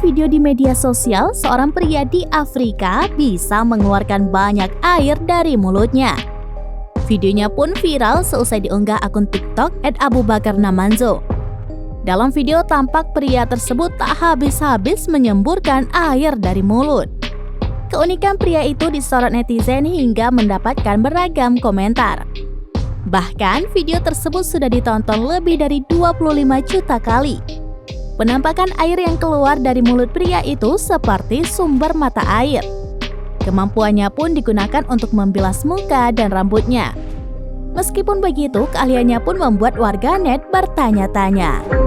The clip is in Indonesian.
video di media sosial seorang pria di Afrika bisa mengeluarkan banyak air dari mulutnya. Videonya pun viral seusai diunggah akun TikTok @AbuBakarNamanzo. Dalam video tampak pria tersebut tak habis-habis menyemburkan air dari mulut. Keunikan pria itu disorot netizen hingga mendapatkan beragam komentar. Bahkan video tersebut sudah ditonton lebih dari 25 juta kali. Penampakan air yang keluar dari mulut pria itu seperti sumber mata air. Kemampuannya pun digunakan untuk membilas muka dan rambutnya. Meskipun begitu, keahliannya pun membuat warganet bertanya-tanya.